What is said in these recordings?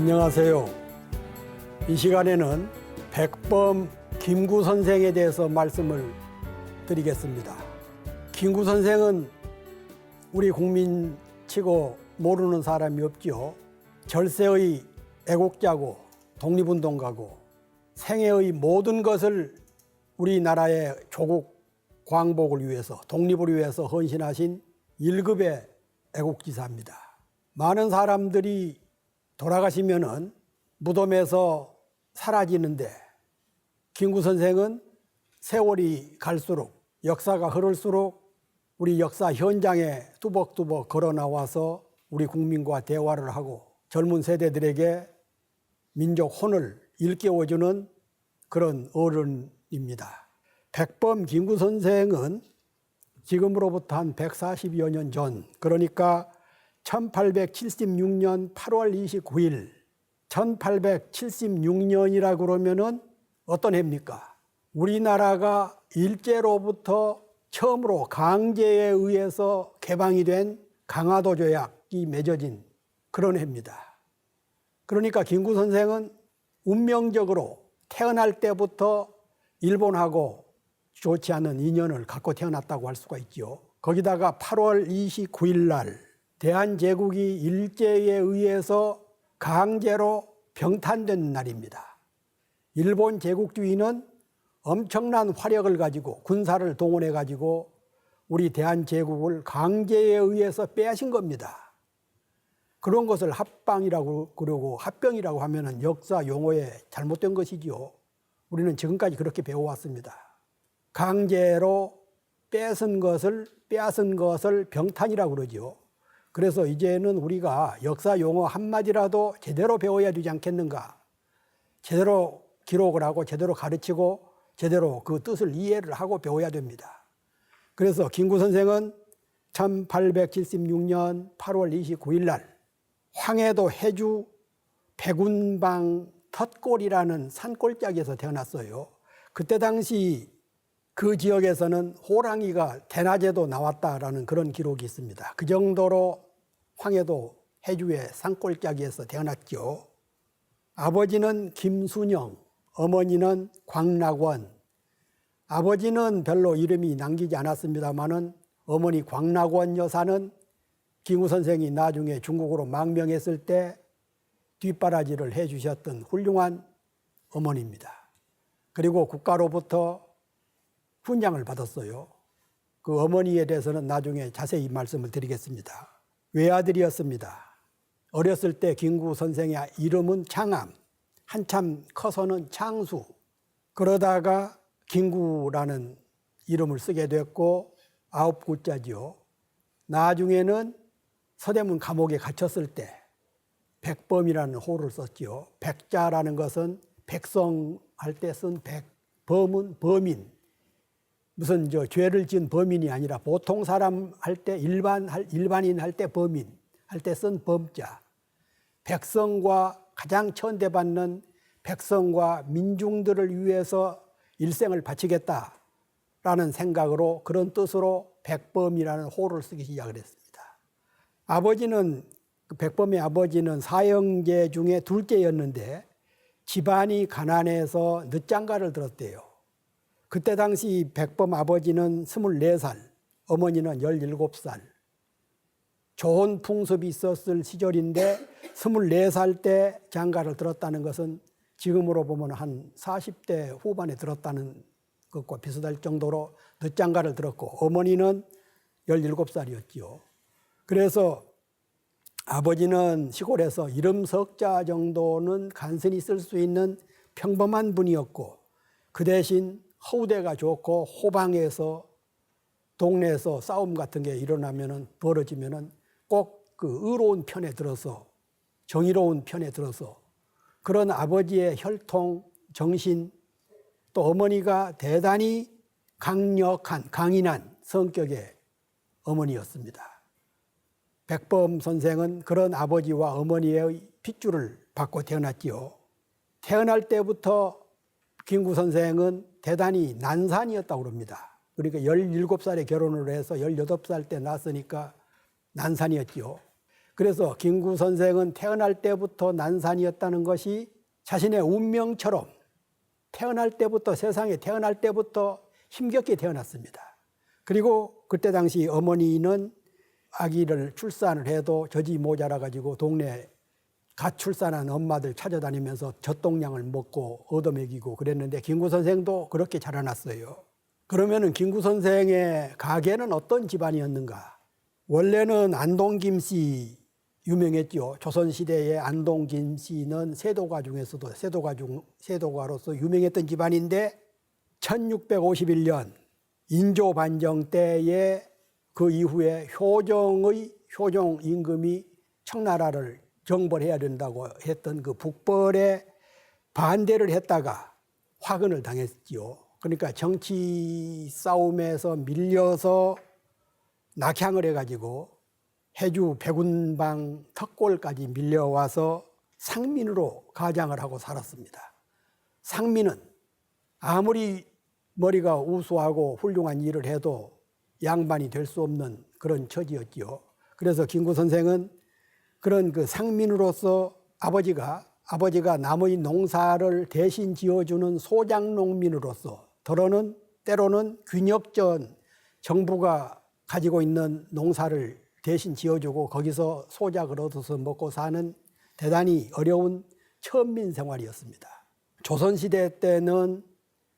안녕하세요. 이 시간에는 백범 김구 선생에 대해서 말씀을 드리겠습니다. 김구 선생은 우리 국민치고 모르는 사람이 없죠. 절세의 애국자고 독립운동가고 생애의 모든 것을 우리나라의 조국 광복을 위해서 독립을 위해서 헌신하신 1급의 애국지사입니다. 많은 사람들이 돌아가시면은 무덤에서 사라지는데 김구 선생은 세월이 갈수록 역사가 흐를수록 우리 역사 현장에 뚜벅뚜벅 걸어 나와서 우리 국민과 대화를 하고 젊은 세대들에게 민족 혼을 일깨워주는 그런 어른입니다. 백범 김구 선생은 지금으로부터 한 140여 년 전, 그러니까 1876년 8월 29일, 1876년이라 그러면은 어떤 해입니까? 우리나라가 일제로부터 처음으로 강제에 의해서 개방이 된 강화도 조약이 맺어진 그런 해입니다. 그러니까 김구 선생은 운명적으로 태어날 때부터 일본하고 좋지 않은 인연을 갖고 태어났다고 할 수가 있죠. 거기다가 8월 29일 날 대한제국이 일제에 의해서 강제로 병탄된 날입니다. 일본 제국주의는 엄청난 화력을 가지고 군사를 동원해 가지고 우리 대한제국을 강제에 의해서 빼앗은 겁니다. 그런 것을 합방이라고 그러고 합병이라고 하면은 역사 용어에 잘못된 것이지요. 우리는 지금까지 그렇게 배워왔습니다. 강제로 빼앗은 것을 병탄이라고 그러죠. 그래서 이제는 우리가 역사 용어 한마디라도 제대로 배워야 되지 않겠는가. 제대로 기록을 하고 제대로 가르치고 제대로 그 뜻을 이해를 하고 배워야 됩니다. 그래서 김구 선생은 1876년 8월 29일 날 황해도 해주 백운방 텄골이라는 산골짜기에서 태어났어요. 그때 당시 그 지역에서는 호랑이가 대낮에도 나왔다라는 그런 기록이 있습니다. 그 정도로 황해도 해주의 산골짜기에서 태어났죠. 아버지는 김순영, 어머니는 광락원. 아버지는 별로 이름이 남기지 않았습니다마는 어머니 광락원 여사는 김구 선생이 나중에 중국으로 망명했을 때 뒷바라지를 해주셨던 훌륭한 어머니입니다. 그리고 국가로부터 훈장을 받았어요. 그 어머니에 대해서는 나중에 자세히 말씀을 드리겠습니다. 외아들이었습니다. 어렸을 때 김구 선생의 이름은 창암, 한참 커서는 창수. 그러다가 김구라는 이름을 쓰게 됐고 9글자지요. 나중에는 서대문 감옥에 갇혔을 때 백범이라는 호를 썼지요. 백자라는 것은 백성 할 때 쓴 백, 범은 범인. 무슨 죄를 지은 범인이 아니라 보통 사람 할 때 일반인 할 때 범인 할 때 쓴 범자. 백성과 가장 천대받는 백성과 민중들을 위해서 일생을 바치겠다라는 생각으로 그런 뜻으로 백범이라는 호를 쓰기 시작을 했습니다. 아버지는 백범의 아버지는 사형제 중에 둘째였는데 집안이 가난해서 늦장가를 들었대요. 그때 당시 백범 아버지는 24살, 어머니는 17살. 좋은 풍습이 있었을 시절인데 24살 때 장가를 들었다는 것은 지금으로 보면 한 40대 후반에 들었다는 것과 비슷할 정도로 늦장가를 들었고 어머니는 17살이었지요. 그래서 아버지는 시골에서 이름 석자 정도는 간신히 쓸 수 있는 평범한 분이었고 그 대신 허우대가 좋고 호방에서 동네에서 싸움 같은 게 벌어지면은 꼭 그 의로운 편에 들어서 정의로운 편에 들어서 그런 아버지의 혈통, 정신 또 어머니가 대단히 강인한 성격의 어머니였습니다. 백범 선생은 그런 아버지와 어머니의 핏줄을 받고 태어났지요. 태어날 때부터 김구 선생은 대단히 난산이었다고 합니다. 그러니까 17살에 결혼을 해서 18살 때 낳았으니까 난산이었죠. 그래서 김구 선생은 태어날 때부터 난산이었다는 것이 자신의 운명처럼 태어날 때부터, 세상에 태어날 때부터 힘겹게 태어났습니다. 그리고 그때 당시 어머니는 아기를 출산을 해도 젖이 모자라 가지고 동네 갓 출산한 엄마들 찾아다니면서 젖동량을 먹고 얻어먹이고 그랬는데 김구 선생도 그렇게 자라났어요. 그러면은 김구 선생의 가계는 어떤 집안이었는가? 원래는 안동 김씨 유명했죠. 조선시대의 안동 김씨는 세도가 중에서도 세도가로서 유명했던 집안인데 1651년 인조 반정 때에 그 이후에 효종 임금이 청나라를 정벌해야 된다고 했던 그 북벌에 반대를 했다가 화근을 당했지요. 그러니까 정치 싸움에서 밀려서 낙향을 해가지고 해주 백운방 턱골까지 밀려와서 상민으로 가장을 하고 살았습니다. 상민은 아무리 머리가 우수하고 훌륭한 일을 해도 양반이 될 수 없는 그런 처지였지요. 그래서 김구 선생은 그런 그 상민으로서 아버지가 남의 농사를 대신 지어주는 소작농민으로서 때로는 균역전 정부가 가지고 있는 농사를 대신 지어주고 거기서 소작을 얻어서 먹고 사는 대단히 어려운 천민 생활이었습니다. 조선시대 때는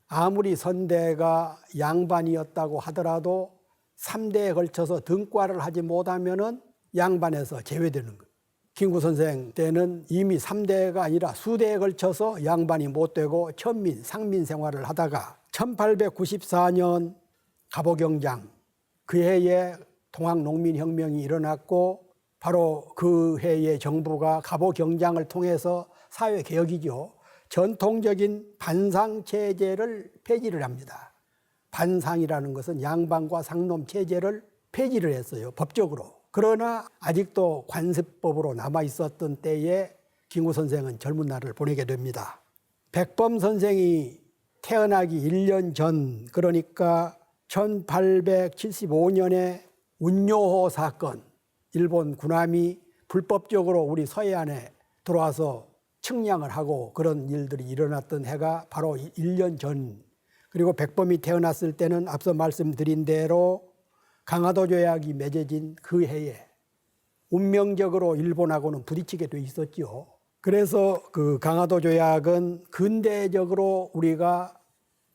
아무리 선대가 양반이었다고 하더라도 3대에 걸쳐서 등과를 하지 못하면은 양반에서 제외되는 거예요. 김구 선생 때는 이미 3대가 아니라 수대에 걸쳐서 양반이 못 되고 천민, 상민 생활을 하다가 1894년 갑오경장 그 해에 동학농민혁명이 일어났고 바로 그 해에 정부가 갑오경장을 통해서 사회개혁이죠. 전통적인 반상체제를 폐지를 합니다. 반상이라는 것은 양반과 상놈 체제를 폐지를 했어요. 법적으로. 그러나 아직도 관습법으로 남아있었던 때에 김구 선생은 젊은 날을 보내게 됩니다. 백범 선생이 태어나기 1년 전, 그러니까 1875년에 운요호 사건, 일본 군함이 불법적으로 우리 서해안에 들어와서 측량을 하고 그런 일들이 일어났던 해가 바로 1년 전. 그리고 백범이 태어났을 때는 앞서 말씀드린 대로 강화도 조약이 맺어진 그 해에 운명적으로 일본하고는 부딪히게 돼 있었죠. 그래서 그 강화도 조약은 근대적으로 우리가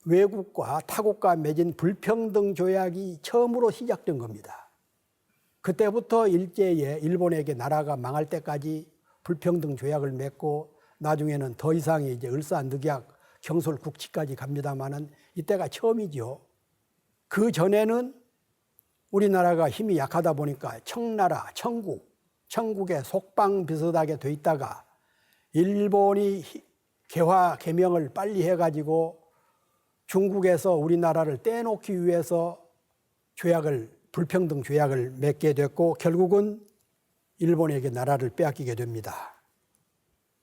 외국과 타국과 맺은 불평등 조약이 처음으로 시작된 겁니다. 그때부터 일제에 일본에게 나라가 망할 때까지 불평등 조약을 맺고 나중에는 더 이상의 이제 을사늑약 경솔국치까지 갑니다만은 이때가 처음이죠. 그 전에는 우리나라가 힘이 약하다 보니까 청나라, 청국의 속방 비슷하게 돼 있다가 일본이 개화 개명을 빨리 해가지고 중국에서 우리나라를 떼놓기 위해서 불평등 조약을 맺게 됐고 결국은 일본에게 나라를 빼앗기게 됩니다.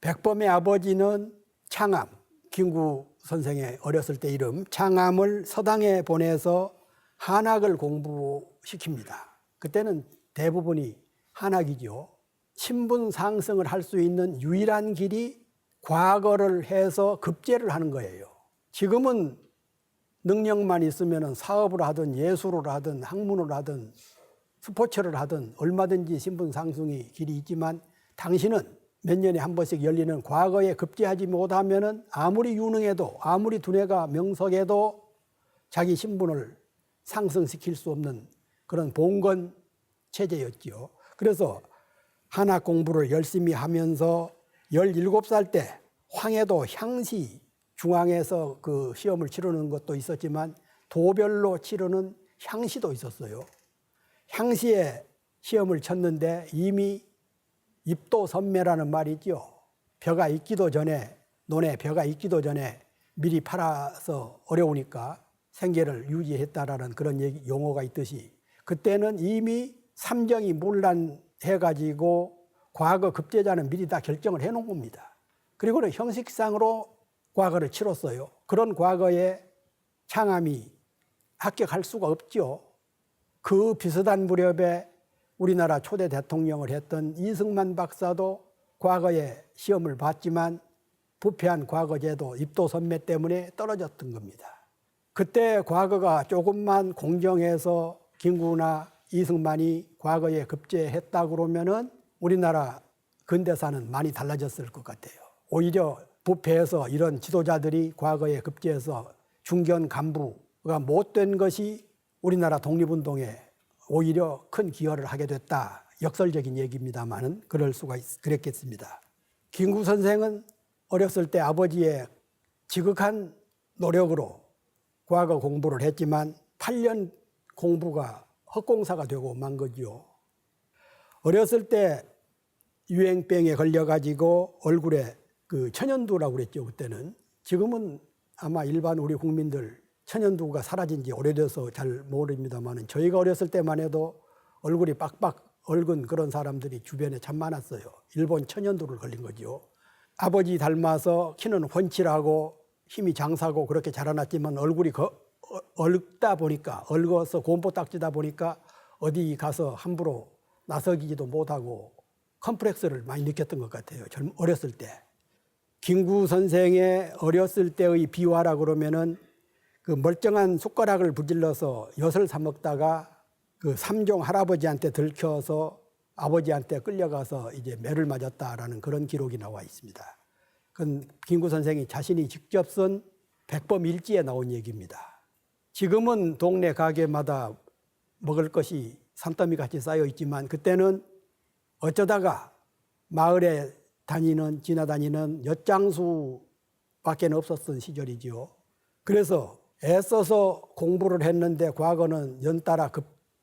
백범의 아버지는 창암, 김구 선생의 어렸을 때 이름 창암을 서당에 보내서 한학을 공부시킵니다. 그때는 대부분이 한학이죠. 신분 상승을 할 수 있는 유일한 길이 과거를 해서 급제를 하는 거예요. 지금은 능력만 있으면 사업을 하든 예술을 하든 학문을 하든 스포츠를 하든 얼마든지 신분 상승의 길이 있지만 당신은 몇 년에 한 번씩 열리는 과거에 급제하지 못하면 아무리 유능해도 아무리 두뇌가 명석해도 자기 신분을 상승시킬 수 없는 그런 봉건 체제였지요. 그래서 한학 공부를 열심히 하면서 17살 때 황해도 향시 중앙에서 그 시험을 치르는 것도 있었지만 도별로 치르는 향시도 있었어요. 향시에 시험을 쳤는데 이미 입도선매라는 말이 있죠. 벼가 익기도 전에, 논에 벼가 익기도 전에 미리 팔아서 어려우니까 생계를 유지했다라는 그런 용어가 있듯이 그때는 이미 삼정이 문란해가지고 과거 급제자는 미리 다 결정을 해놓은 겁니다. 그리고는 형식상으로 과거를 치렀어요. 그런 과거에 창암이 합격할 수가 없죠. 그 비슷한 무렵에 우리나라 초대 대통령을 했던 이승만 박사도 과거에 시험을 봤지만 부패한 과거제도 입도 선매 때문에 떨어졌던 겁니다. 그때 과거가 조금만 공정해서 김구나 이승만이 과거에 급제했다 그러면은 우리나라 근대사는 많이 달라졌을 것 같아요. 오히려 부패해서 이런 지도자들이 과거에 급제해서 중견 간부가 못된 것이 우리나라 독립운동에 오히려 큰 기여를 하게 됐다. 역설적인 얘기입니다만은 그랬겠습니다. 김구 선생은 어렸을 때 아버지의 지극한 노력으로 과거 공부를 했지만 8년 공부가 헛공사가 되고 만 거지요. 어렸을 때 유행병에 걸려가지고 얼굴에 그 천연두라고 그랬죠, 그때는. 지금은 아마 일반 우리 국민들 천연두가 사라진 지 오래돼서 잘 모릅니다만 저희가 어렸을 때만 해도 얼굴이 빡빡 얽은 그런 사람들이 주변에 참 많았어요. 일본 천연두를 걸린 거죠. 아버지 닮아서 키는 훤칠하고 힘이 장사고 그렇게 자라났지만 얼굴이 얽다 보니까 얽어서 곰보 딱지다 보니까 어디 가서 함부로 나서기지도 못하고 컴플렉스를 많이 느꼈던 것 같아요. 어렸을 때. 김구 선생의 어렸을 때의 비화라 그러면은 그 멀쩡한 숟가락을 부질러서 엿을 사 먹다가 그 삼종 할아버지한테 들켜서 아버지한테 끌려가서 이제 매를 맞았다라는 그런 기록이 나와 있습니다. 그건 김구 선생이 자신이 직접 쓴 백범일지에 나온 얘기입니다. 지금은 동네 가게마다 먹을 것이 산더미 같이 쌓여 있지만 그때는 어쩌다가 마을에 지나다니는 엿장수밖에 없었던 시절이지요. 그래서 애써서 공부를 했는데 과거는 연따라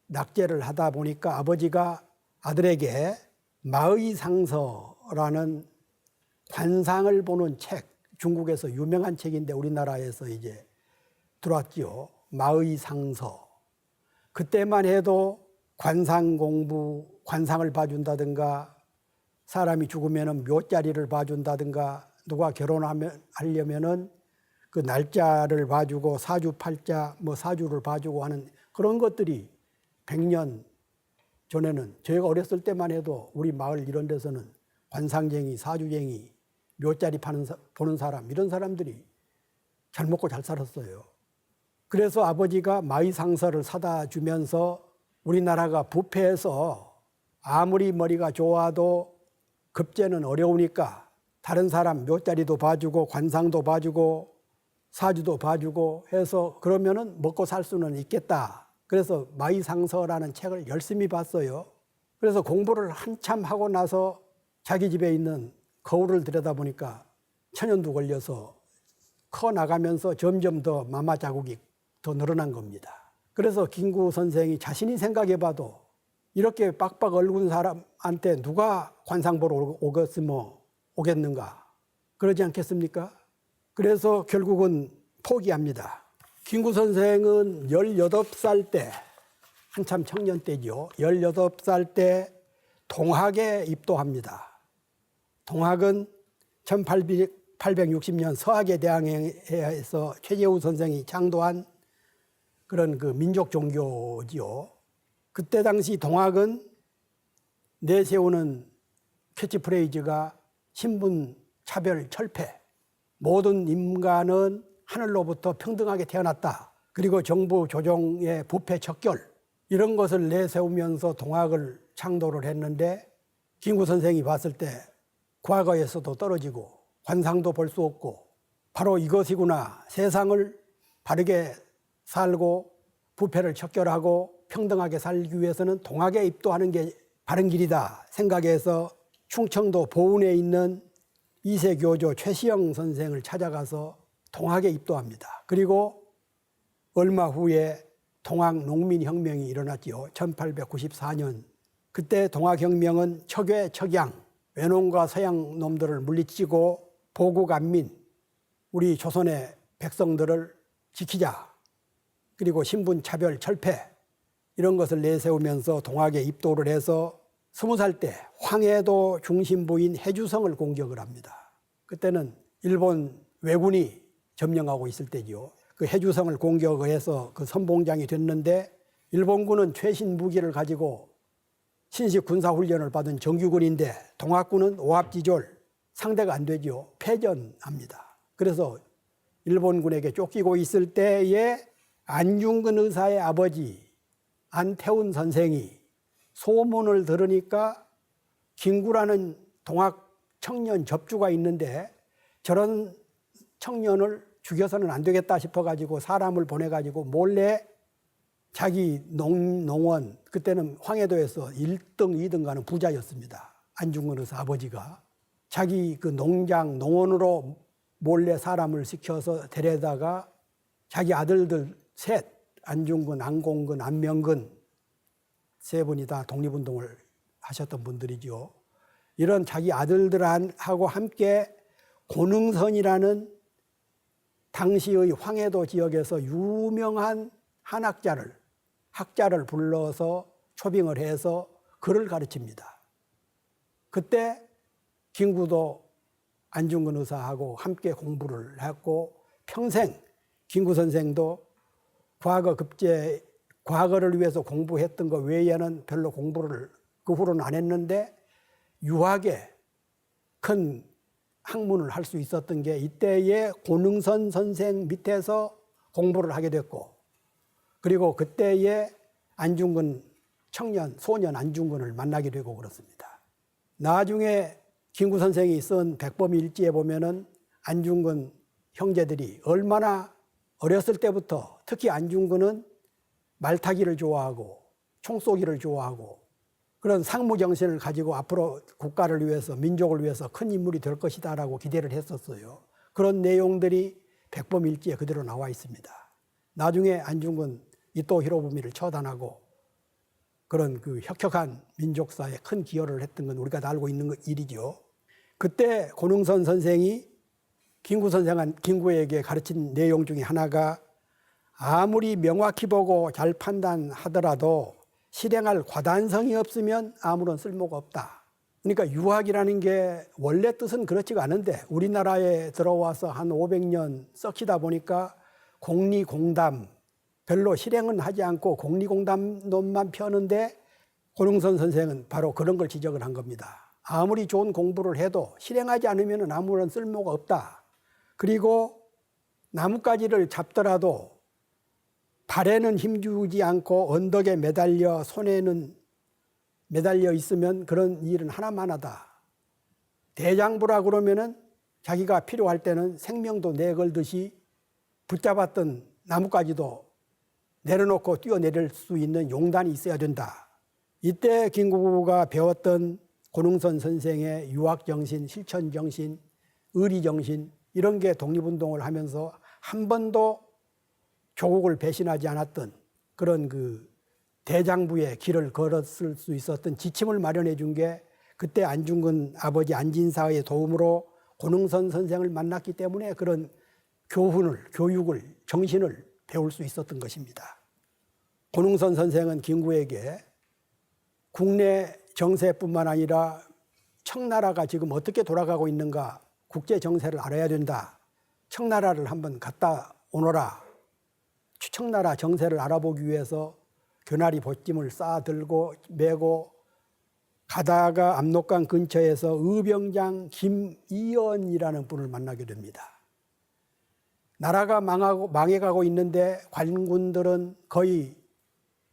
낙제를 하다 보니까 아버지가 아들에게 마의상서라는 관상을 보는 책, 중국에서 유명한 책인데 우리나라에서 이제 들어왔지요. 마의상서. 그때만 해도 관상 공부, 관상을 봐준다든가 사람이 죽으면 묘자리를 봐준다든가 누가 결혼하려면은 그 날짜를 봐주고 사주팔자 사주를 봐주고 하는 그런 것들이 100년 전에는 저희가 어렸을 때만 해도 우리 마을 이런 데서는 관상쟁이, 사주쟁이, 묘자리 보는 사람 이런 사람들이 잘 먹고 잘 살았어요. 그래서 아버지가 마의상서를 사다 주면서 우리나라가 부패해서 아무리 머리가 좋아도 급제는 어려우니까 다른 사람 묘자리도 봐주고 관상도 봐주고 사주도 봐주고 해서 그러면은 먹고 살 수는 있겠다. 그래서 마의상서라는 책을 열심히 봤어요. 그래서 공부를 한참 하고 나서 자기 집에 있는 거울을 들여다보니까 천연두 걸려서 커 나가면서 점점 더 마마 자국이 더 늘어난 겁니다. 그래서 김구 선생이 자신이 생각해봐도 이렇게 빡빡 얽은 사람한테 누가 관상 보러 오겠는가? 그러지 않겠습니까? 그래서 결국은 포기합니다. 김구 선생은 18살 때, 한참 청년 때죠. 18살 때 동학에 입도합니다. 동학은 1860년 서학의 대항해에서 최재우 선생이 창도한 그런 그 민족 종교지요. 그때 당시 동학은 내세우는 캐치프레이즈가 신분 차별 철폐, 모든 인간은 하늘로부터 평등하게 태어났다. 그리고 정부 조정의 부패 척결 이런 것을 내세우면서 동학을 창도를 했는데 김구 선생이 봤을 때 과거에서도 떨어지고 관상도 볼 수 없고 바로 이것이구나. 세상을 바르게 살고 부패를 척결하고 평등하게 살기 위해서는 동학에 입도하는 게 바른 길이다 생각해서 충청도 보은에 있는 2세 교조 최시영 선생을 찾아가서 동학에 입도합니다. 그리고 얼마 후에 동학 농민혁명이 일어났지요. 1894년. 그때 동학혁명은 척외 척양, 외놈과 서양 놈들을 물리치고 보국안민, 우리 조선의 백성들을 지키자. 그리고 신분차별 철폐 이런 것을 내세우면서 동학에 입도를 해서 20살 때 황해도 중심부인 해주성을 공격을 합니다. 그때는 일본 왜군이 점령하고 있을 때죠. 그 해주성을 공격을 해서 그 선봉장이 됐는데 일본군은 최신 무기를 가지고 신식 군사훈련을 받은 정규군인데 동학군은 오합지졸 상대가 안 되죠. 패전합니다. 그래서 일본군에게 쫓기고 있을 때에 안중근 의사의 아버지 안태훈 선생이 소문을 들으니까 김구라는 동학 청년 접주가 있는데 저런 청년을 죽여서는 안 되겠다 싶어가지고 사람을 보내가지고 몰래 자기 농원, 그때는 황해도에서 1등, 2등 가는 부자였습니다. 안중근 의사 아버지가. 자기 그 농장, 농원으로 몰래 사람을 시켜서 데려다가 자기 아들들 셋, 안중근, 안공근, 안명근 세 분이 다 독립운동을 하셨던 분들이죠. 이런 자기 아들들하고 함께 고능선이라는 당시의 황해도 지역에서 유명한 학자를 불러서 초빙을 해서 글을 가르칩니다. 그때 김구도 안중근 의사하고 함께 공부를 했고 평생 김구 선생도 과거를 위해서 공부했던 것 외에는 별로 공부를 그 후로는 안 했는데 유학에 큰 학문을 할 수 있었던 게 이때의 고능선 선생 밑에서 공부를 하게 됐고 그리고 그때의 안중근 소년 안중근을 만나게 되고 그렇습니다. 나중에 김구 선생이 쓴 백범일지에 보면은 안중근 형제들이 얼마나 어렸을 때부터 특히 안중근은 말타기를 좋아하고 총 쏘기를 좋아하고 그런 상무 정신을 가지고 앞으로 국가를 위해서 민족을 위해서 큰 인물이 될 것이다라고 기대를 했었어요. 그런 내용들이 백범일지에 그대로 나와 있습니다. 나중에 안중근 이토 히로부미를 처단하고 그런 그 혁혁한 민족사에 큰 기여를 했던 건 우리가 다 알고 있는 일이죠. 그때 고능선 선생이 김구에게 가르친 내용 중에 하나가 아무리 명확히 보고 잘 판단하더라도 실행할 과단성이 없으면 아무런 쓸모가 없다. 그러니까 유학이라는 게 원래 뜻은 그렇지가 않은데 우리나라에 들어와서 한 500년 썩히다 보니까 공리공담 별로 실행은 하지 않고 공리공담론만 펴는데 고능선 선생은 바로 그런 걸 지적을 한 겁니다. 아무리 좋은 공부를 해도 실행하지 않으면 아무런 쓸모가 없다. 그리고 나뭇가지를 잡더라도 발에는 힘주지 않고 언덕에 매달려 손에는 매달려 있으면 그런 일은 하나만 하다. 대장부라 그러면은 자기가 필요할 때는 생명도 내걸듯이 붙잡았던 나뭇가지도 내려놓고 뛰어내릴 수 있는 용단이 있어야 된다. 이때 김구가 배웠던 고능선 선생의 유학정신, 실천정신, 의리정신 이런 게 독립운동을 하면서 한 번도 조국을 배신하지 않았던 그런 그 대장부의 길을 걸었을 수 있었던 지침을 마련해 준 게 그때 안중근 아버지 안진사의 도움으로 고능선 선생을 만났기 때문에 그런 교육을, 정신을 배울 수 있었던 것입니다. 고능선 선생은 김구에게 국내 정세뿐만 아니라 청나라가 지금 어떻게 돌아가고 있는가 국제 정세를 알아야 된다. 청나라를 한번 갔다 오너라. 청나라 정세를 알아보기 위해서 교나리 보찜을 쌓아들고 메고 가다가 압록강 근처에서 의병장 김이연이라는 분을 만나게 됩니다. 나라가 망해가고 있는데 관군들은 거의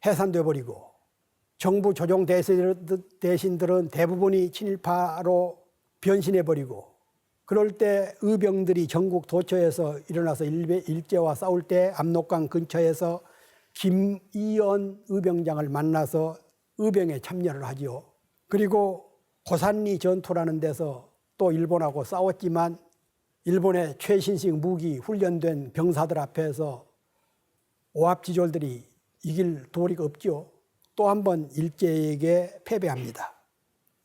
해산돼 버리고 정부 조정 대신들은 대부분이 친일파로 변신해 버리고 그럴 때 의병들이 전국 도처에서 일어나서 일제와 싸울 때 압록강 근처에서 김이연 의병장을 만나서 의병에 참여를 하지요. 그리고 고산리 전투라는 데서 또 일본하고 싸웠지만 일본의 최신식 무기 훈련된 병사들 앞에서 오합지졸들이 이길 도리가 없죠. 또 한 번 일제에게 패배합니다.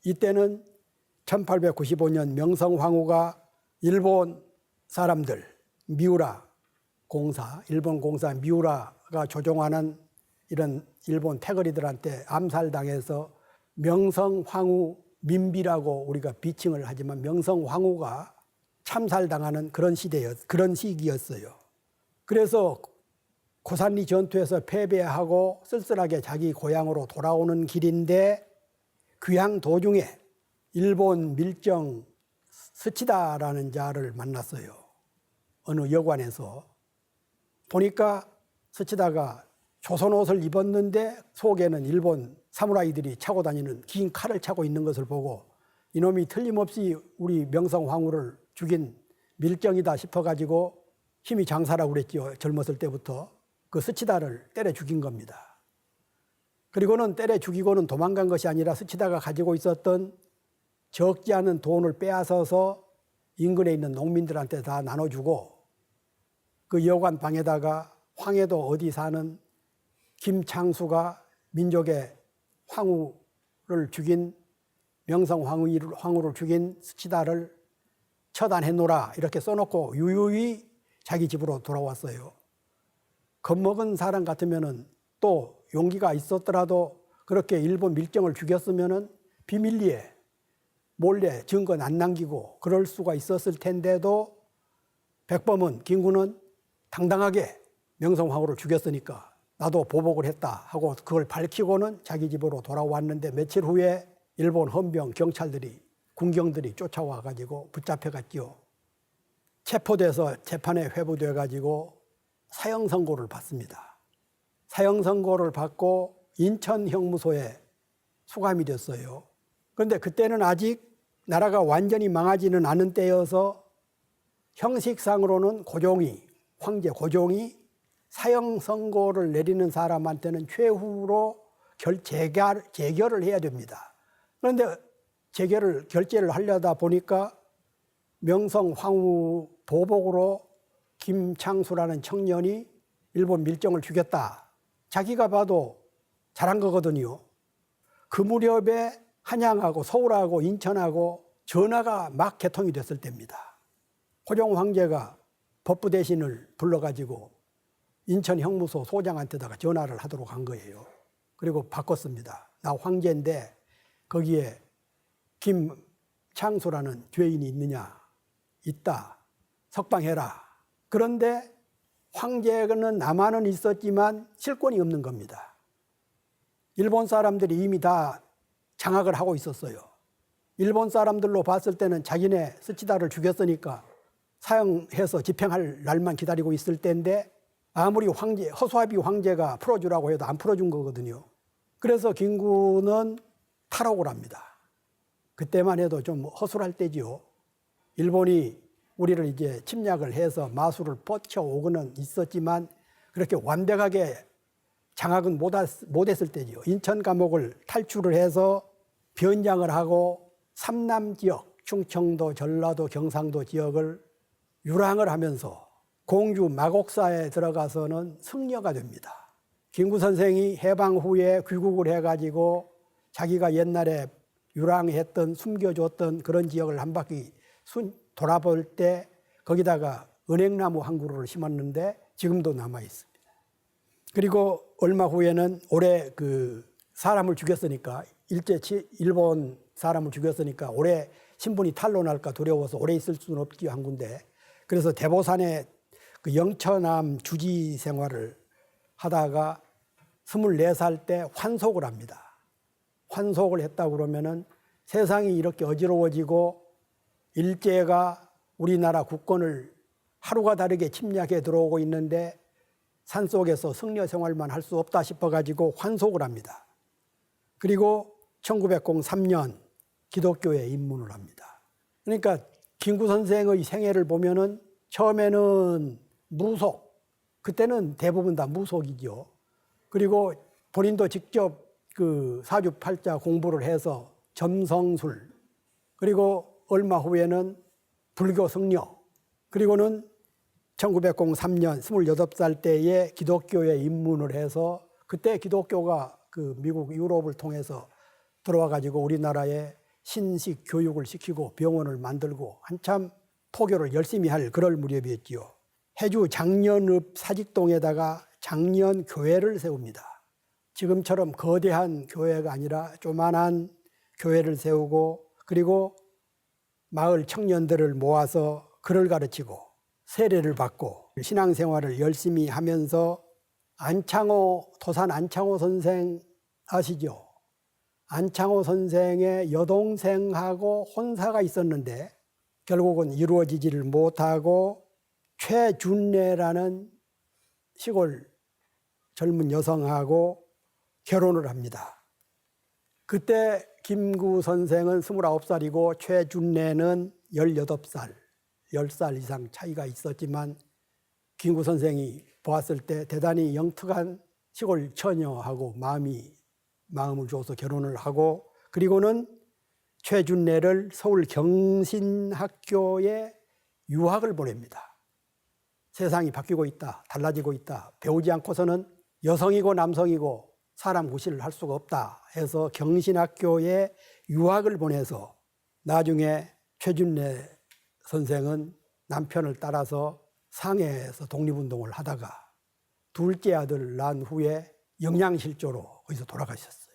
이때는 1895년 명성황후가 일본 사람들 미우라 공사, 일본 공사 미우라가 조종하는 이런 일본 패거리들한테 암살당해서 명성황후 민비라고 우리가 비칭을 하지만 명성황후가 참살당하는 그런 시기였어요. 그래서 고산리 전투에서 패배하고 쓸쓸하게 자기 고향으로 돌아오는 길인데 귀향 도중에 일본 밀정 스치다라는 자를 만났어요. 어느 여관에서. 보니까 스치다가 조선 옷을 입었는데 속에는 일본 사무라이들이 차고 다니는 긴 칼을 차고 있는 것을 보고 이놈이 틀림없이 우리 명성황후를 죽인 밀정이다 싶어가지고 힘이 장사라고 그랬죠. 젊었을 때부터. 그 스치다를 때려 죽인 겁니다. 그리고는 때려 죽이고는 도망간 것이 아니라 스치다가 가지고 있었던 적지 않은 돈을 빼앗아서 인근에 있는 농민들한테 다 나눠주고 그 여관 방에다가 황해도 어디 사는 김창수가 민족의 황후를 죽인 명성황후를 죽인 스치다를 처단해놓으라 이렇게 써놓고 유유히 자기 집으로 돌아왔어요. 겁먹은 사람 같으면은 또 용기가 있었더라도 그렇게 일본 밀정을 죽였으면은 비밀리에 몰래 증거 안 남기고 그럴 수가 있었을 텐데도 백범은 김구는 당당하게 명성황후를 죽였으니까 나도 보복을 했다 하고 그걸 밝히고는 자기 집으로 돌아왔는데 며칠 후에 일본 헌병 경찰들이 군경들이 쫓아와 가지고 붙잡혀 갔죠. 체포돼서 재판에 회부돼 가지고 사형 선고를 받습니다. 사형 선고를 받고 인천 형무소에 수감이 됐어요. 그런데 그때는 아직 나라가 완전히 망하지는 않은 때여서 형식상으로는 황제 고종이 사형 선고를 내리는 사람한테는 최후로 재결을 해야 됩니다. 그런데 결재를 하려다 보니까 명성황후 보복으로 김창수라는 청년이 일본 밀정을 죽였다. 자기가 봐도 잘한 거거든요. 그 무렵에 한양하고 서울하고 인천하고 전화가 막 개통이 됐을 때입니다. 고종 황제가 법부 대신을 불러가지고 인천 형무소 소장한테다가 전화를 하도록 한 거예요. 그리고 바꿨습니다. 나 황제인데 거기에 김창수라는 죄인이 있느냐? 있다. 석방해라. 그런데 황제는 남한은 있었지만 실권이 없는 겁니다. 일본 사람들이 이미 다 장악을 하고 있었어요. 일본 사람들로 봤을 때는 자기네 스치다를 죽였으니까 사형해서 집행할 날만 기다리고 있을 때인데 아무리 허수아비 황제가 풀어주라고 해도 안 풀어준 거거든요. 그래서 김구는 탈옥을 합니다. 그때만 해도 좀 허술할 때지요. 일본이 우리를 이제 침략을 해서 마수를 뻗쳐오고는 있었지만 그렇게 완벽하게 장악은 못했을 때지요. 인천 감옥을 탈출을 해서 변장을 하고 삼남 지역, 충청도, 전라도, 경상도 지역을 유랑을 하면서 공주 마곡사에 들어가서는 승려가 됩니다. 김구 선생이 해방 후에 귀국을 해가지고 자기가 옛날에 유랑했던 숨겨줬던 그런 지역을 한 바퀴 돌아볼 때 거기다가 은행나무 한 그루를 심었는데 지금도 남아 있습니다. 그리고 얼마 후에는 올해 사람을 죽였으니까 일본 사람을 죽였으니까 올해 신분이 탄로날까 두려워서 오래 있을 수는 없지 한 군데. 그래서 대보산에 영천암 주지 생활을 하다가 24살 때 환속을 합니다. 환속을 했다고 그러면은 세상이 이렇게 어지러워지고 일제가 우리나라 국권을 하루가 다르게 침략해 들어오고 있는데 산속에서 승려 생활만 할 수 없다 싶어가지고 환속을 합니다. 그리고 1903년 기독교에 입문을 합니다. 그러니까 김구 선생의 생애를 보면은 처음에는 무속, 그때는 대부분 다 무속이죠. 그리고 본인도 직접 사주팔자 공부를 해서 점성술, 그리고 얼마 후에는 불교 승려, 그리고는 1903년 28살 때에 기독교에 입문을 해서 그때 기독교가 미국 유럽을 통해서 들어와 가지고 우리나라에 신식 교육을 시키고 병원을 만들고 한참 포교를 열심히 할 그럴 무렵이었지요. 해주 장년읍 사직동에다가 장년교회를 세웁니다. 지금처럼 거대한 교회가 아니라 조만한 교회를 세우고 그리고 마을 청년들을 모아서 글을 가르치고 세례를 받고 신앙생활을 열심히 하면서 도산 안창호 선생 아시죠? 안창호 선생의 여동생하고 혼사가 있었는데 결국은 이루어지지를 못하고 최준례라는 시골 젊은 여성하고 결혼을 합니다. 그때 김구 선생은 29살이고 최준례는 18살, 10살 이상 차이가 있었지만 김구 선생이 보았을 때 대단히 영특한 시골 처녀하고 마음을 줘서 결혼을 하고, 그리고는 최준례를 서울 경신학교에 유학을 보냅니다. 세상이 바뀌고 있다, 달라지고 있다, 배우지 않고서는 여성이고 남성이고 사람 구실을 할 수가 없다 해서 경신학교에 유학을 보내서 나중에 최준례 선생은 남편을 따라서 상해에서 독립운동을 하다가 둘째 아들 낳은 후에 영양실조로 거기서 돌아가셨어요.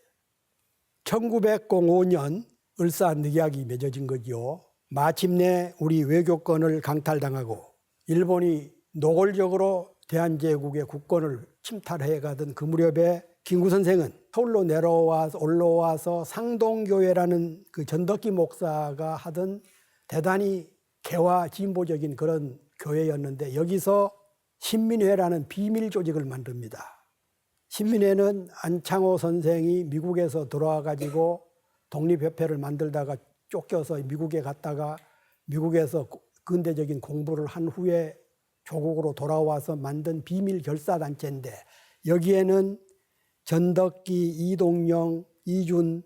1905년 을사늑약이 맺어진 거죠. 마침내 우리 외교권을 강탈당하고 일본이 노골적으로 대한제국의 국권을 침탈해 가던 그 무렵에 김구 선생은 서울로 올라와서 상동교회라는 그 전덕기 목사가 하던 대단히 개화 진보적인 그런 교회였는데 여기서 신민회라는 비밀 조직을 만듭니다. 신민회는 안창호 선생이 미국에서 들어와 가지고 독립협회를 만들다가 쫓겨서 미국에 갔다가 미국에서 근대적인 공부를 한 후에 조국으로 돌아와서 만든 비밀 결사단체인데 여기에는 전덕기, 이동영, 이준,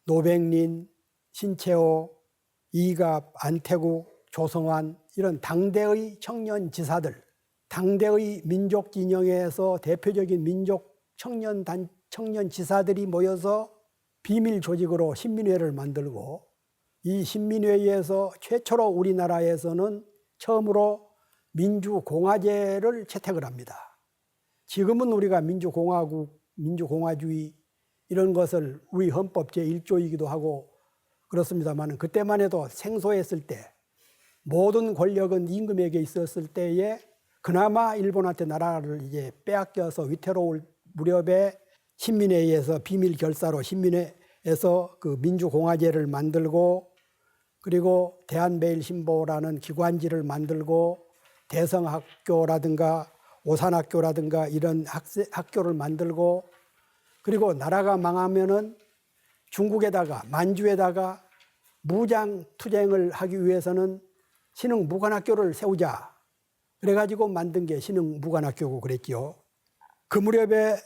노백린, 신채호, 이갑, 안태국, 조성환 이런 당대의 청년 지사들, 당대의 민족 진영에서 대표적인 민족 청년 지사들이 모여서 비밀 조직으로 신민회를 만들고 이 신민회에서 최초로 우리나라에서는 처음으로 민주공화제를 채택을 합니다. 지금은 우리가 민주공화주의 이런 것을 우리 헌법 제1조이기도 하고 그렇습니다만 그때만 해도 생소했을 때 모든 권력은 임금에게 있었을 때에 그나마 일본한테 나라를 이제 빼앗겨서 위태로울 무렵에 신민회에서 비밀 결사로 신민회에서 그 민주공화제를 만들고 그리고 대한매일신보라는 기관지를 만들고 대성학교라든가 오산학교라든가 이런 학교를 만들고 그리고 나라가 망하면은 중국에다가 만주에다가 무장투쟁을 하기 위해서는 신흥무관학교를 세우자 그래가지고 만든 게 신흥무관학교고 그랬지요. 그 무렵에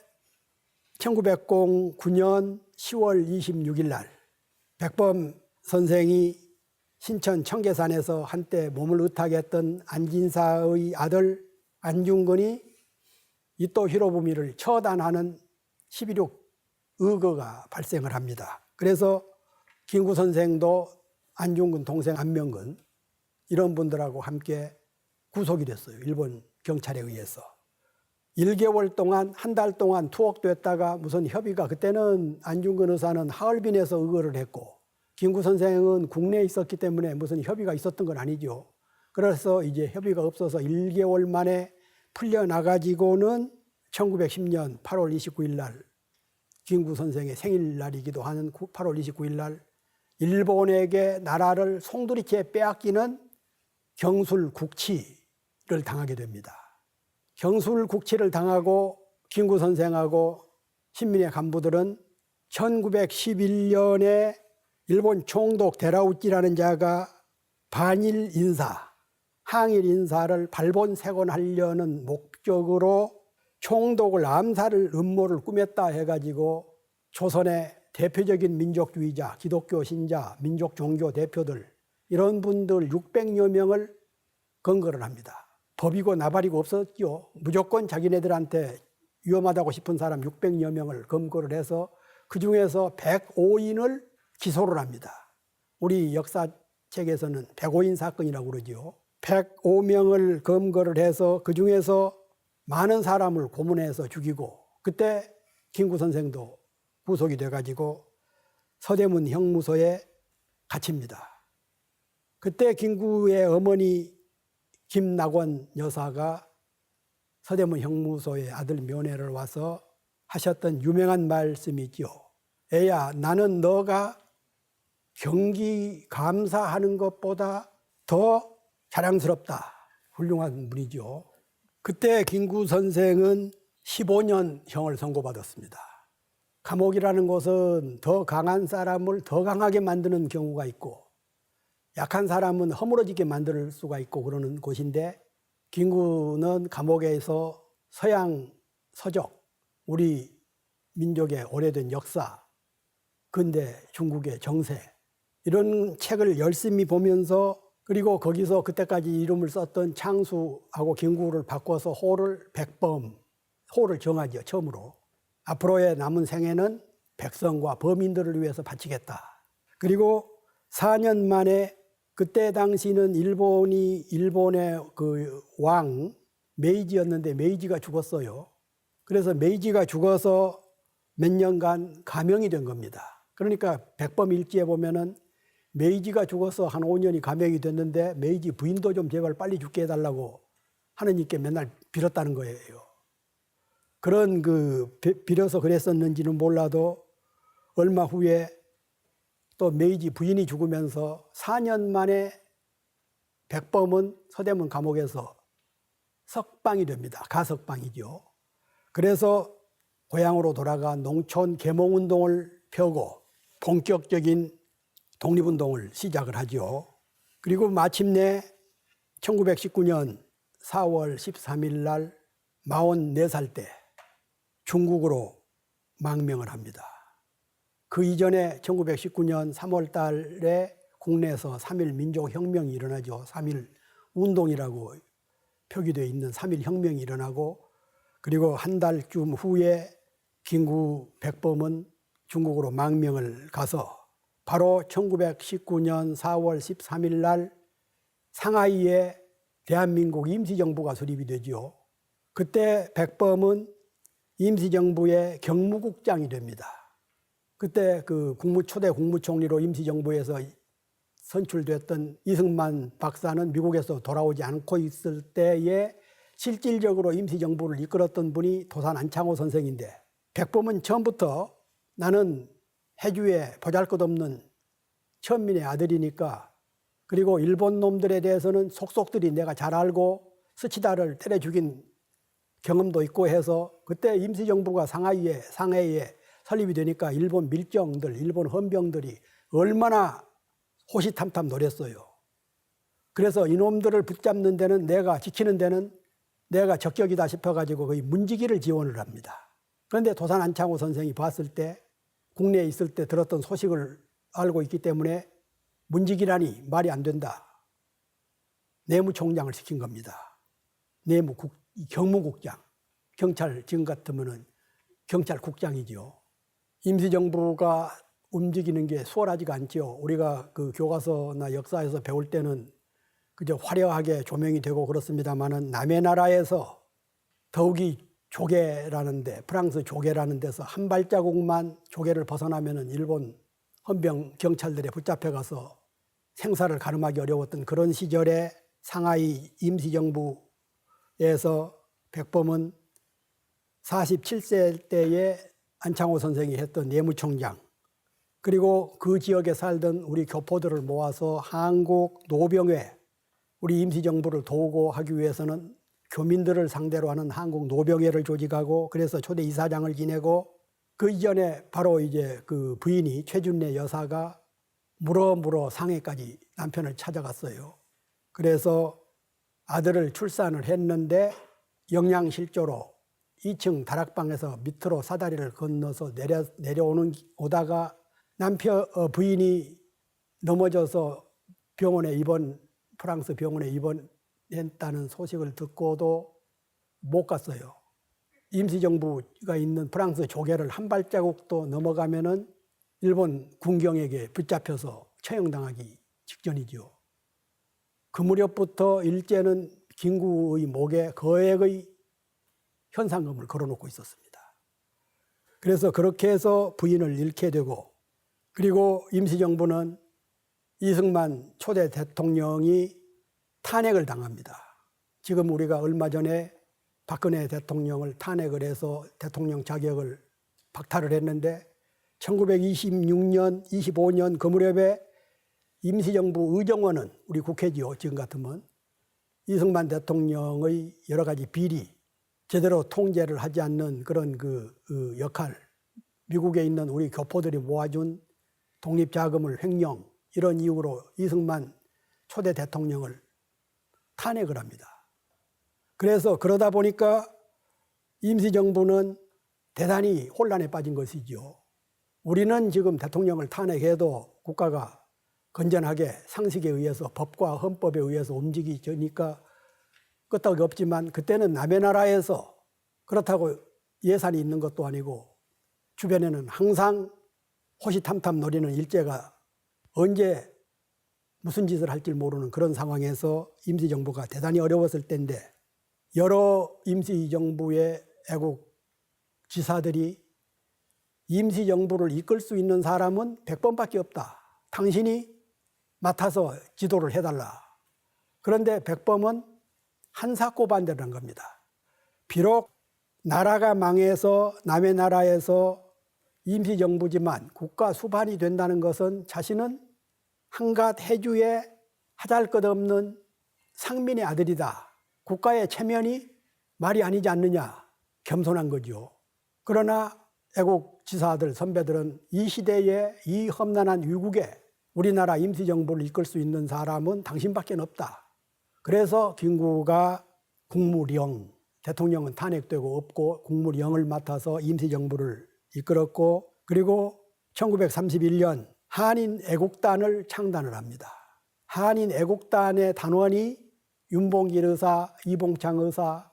1909년 10월 26일 날 백범 선생이 신천 청계산에서 한때 몸을 의탁했던 안진사의 아들 안중근이 이토 히로부미를 처단하는 11.6 의거가 발생을 합니다. 그래서 김구 선생도 안중근 동생 안명근 이런 분들하고 함께 구속이 됐어요. 일본 경찰에 의해서. 1개월 동안 한 달 동안 투옥됐다가 무슨 협의가 그때는 안중근 의사는 하얼빈에서 의거를 했고 김구 선생은 국내에 있었기 때문에 무슨 협의가 있었던 건 아니죠. 그래서 이제 협의가 없어서 1개월 만에 풀려나가지고는 1910년 8월 29일 날 김구 선생의 생일날이기도 하는 8월 29일 날 일본에게 나라를 송두리째 빼앗기는 경술국치를 당하게 됩니다. 경술국치를 당하고 김구 선생하고 신민회 간부들은 1911년에 일본 총독 데라우찌라는 자가 반일 인사, 항일 인사를 발본색원하려는 목적으로 총독을 암살을 음모를 꾸몄다 해가지고 조선의 대표적인 민족주의자, 기독교 신자, 민족 종교 대표들 이런 분들 600여 명을 검거를 합니다. 법이고 나발이고 없었죠. 무조건 자기네들한테 위험하다고 싶은 사람 600여 명을 검거를 해서 그중에서 105인을 기소를 합니다. 우리 역사책에서는 105인 사건이라고 그러죠. 105명을 검거를 해서 그중에서 많은 사람을 고문해서 죽이고 그때 김구 선생도 구속이 돼가지고 서대문 형무소에 갇힙니다. 그때 김구의 어머니 김낙원 여사가 서대문 형무소에 아들 면회를 와서 하셨던 유명한 말씀이 있죠. 애야, 나는 너가 경기 감사하는 것보다 더 자랑스럽다. 훌륭한 분이죠. 그때 김구 선생은 15년형을 선고받았습니다. 감옥이라는 것은 더 강한 사람을 더 강하게 만드는 경우가 있고 약한 사람은 허물어지게 만들 수가 있고 그러는 곳인데 김구는 감옥에서 서양 서적, 우리 민족의 오래된 역사, 근대 중국의 정세 이런 책을 열심히 보면서 그리고 거기서 그때까지 이름을 썼던 창수하고 김구를 바꿔서 호를 백범, 호를 정하죠. 처음으로. 앞으로의 남은 생애는 백성과 범인들을 위해서 바치겠다. 그리고 4년 만에 그때 당시는 일본의 그 왕 메이지였는데 메이지가 죽었어요. 그래서 메이지가 죽어서 몇 년간 감형이 된 겁니다. 그러니까 백범일지에 보면은 메이지가 죽어서 한 5년이 감형이 됐는데 메이지 부인도 좀 제발 빨리 죽게 해달라고 하느님께 맨날 빌었다는 거예요. 그런 빌어서 그랬었는지는 몰라도 얼마 후에 또 메이지 부인이 죽으면서 4년 만에 백범은 서대문 감옥에서 석방이 됩니다. 가석방이죠. 그래서 고향으로 돌아가 농촌 계몽운동을 펴고 본격적인 독립운동을 시작을 하죠. 그리고 마침내 1919년 4월 13일 날 44살 때 중국으로 망명을 합니다. 그 이전에 1919년 3월 달에 국내에서 3.1 민족혁명이 일어나죠. 3.1 운동이라고 표기되어 있는 3.1 혁명이 일어나고 그리고 한 달쯤 후에 김구 백범은 중국으로 망명을 가서 바로 1919년 4월 13일 날 상하이에 대한민국 임시정부가 수립이 되죠. 그때 백범은 임시정부의 경무국장이 됩니다. 그때 그 초대 국무총리로 임시정부에서 선출됐던 이승만 박사는 미국에서 돌아오지 않고 있을 때에 실질적으로 임시정부를 이끌었던 분이 도산 안창호 선생인데 백범은 처음부터 나는 해주에 보잘것없는 천민의 아들이니까 그리고 일본 놈들에 대해서는 속속들이 내가 잘 알고 스치다를 때려 죽인 경험도 있고 해서 그때 임시정부가 상하이에 설립이 되니까 일본 밀정들, 일본 헌병들이 얼마나 호시탐탐 노렸어요. 그래서 이놈들을 붙잡는 데는 지키는 데는 내가 적격이다 싶어가지고 거의 문지기를 지원을 합니다. 그런데 도산 안창호 선생이 봤을 때 국내에 있을 때 들었던 소식을 알고 있기 때문에 문지기라니 말이 안 된다. 내무총장을 시킨 겁니다. 경무국장. 경찰 지금 같으면은 경찰국장이죠. 임시정부가 움직이는 게 수월하지가 않죠. 우리가 그 교과서나 역사에서 배울 때는 그저 화려하게 조명이 되고 그렇습니다만은 남의 나라에서 더욱이 조계라는데 프랑스 조계라는 데서 한 발자국만 조계를 벗어나면은 일본 헌병 경찰들에 붙잡혀가서 생사를 가름하기 어려웠던 그런 시절에 상하이 임시정부에서 백범은 47세 때에 안창호 선생이 했던 내무총장 그리고 그 지역에 살던 우리 교포들을 모아서 한국 노병회 우리 임시정부를 도우고 하기 위해서는 교민들을 상대로 하는 한국 노병회를 조직하고 그래서 초대 이사장을 지내고 그 이전에 바로 이제 그 부인이 최준래 여사가 물어 상해까지 남편을 찾아갔어요. 그래서 아들을 출산을 했는데 영양실조로 2층 다락방에서 밑으로 사다리를 건너서 오다가 부인이 넘어져서 프랑스 병원에 입원했다는 소식을 듣고도 못 갔어요. 임시정부가 있는 프랑스 조계를 한 발자국도 넘어가면은 일본 군경에게 붙잡혀서 처형당하기 직전이죠. 그 무렵부터 일제는 김구의 목에 거액의 현상금을 걸어놓고 있었습니다. 그래서 그렇게 해서 부인을 잃게 되고 그리고 임시정부는 이승만 초대 대통령이 탄핵을 당합니다. 지금 우리가 얼마 전에 박근혜 대통령을 탄핵을 해서 대통령 자격을 박탈을 했는데 1926년, 25년 그 무렵에 임시정부 의정원은 우리 국회지요. 지금 같으면 이승만 대통령의 여러 가지 비리, 제대로 통제를 하지 않는 그런 그 역할, 미국에 있는 우리 교포들이 모아준 독립자금을 횡령, 이런 이유로 이승만 초대 대통령을 탄핵을 합니다. 그래서 그러다 보니까 임시정부는 대단히 혼란에 빠진 것이죠. 우리는 지금 대통령을 탄핵해도 국가가 건전하게 상식에 의해서 법과 헌법에 의해서 움직이니까 끄떡이 없지만, 그때는 남의 나라에서 그렇다고 예산이 있는 것도 아니고 주변에는 항상 호시탐탐 노리는 일제가 언제 무슨 짓을 할지 모르는 그런 상황에서 임시정부가 대단히 어려웠을 때인데, 여러 임시정부의 애국 지사들이 임시정부를 이끌 수 있는 사람은 100번밖에 없다. 당신이 맡아서 지도를 해달라. 그런데 백범은 한사코반대라는 겁니다. 비록 나라가 망해서 남의 나라에서 임시정부지만 국가 수반이 된다는 것은 자신은 한갓 해주에 하잘것없는 상민의 아들이다. 국가의 체면이 말이 아니지 않느냐. 겸손한 거죠. 그러나 애국 지사들, 선배들은 이 시대에 이 험난한 위국에 우리나라 임시정부를 이끌 수 있는 사람은 당신밖에 없다. 그래서 김구가 국무령, 대통령은 탄핵되고 없고 국무령을 맡아서 임시정부를 이끌었고, 그리고 1931년 한인애국단을 창단을 합니다. 한인애국단의 단원이 윤봉길 의사, 이봉창 의사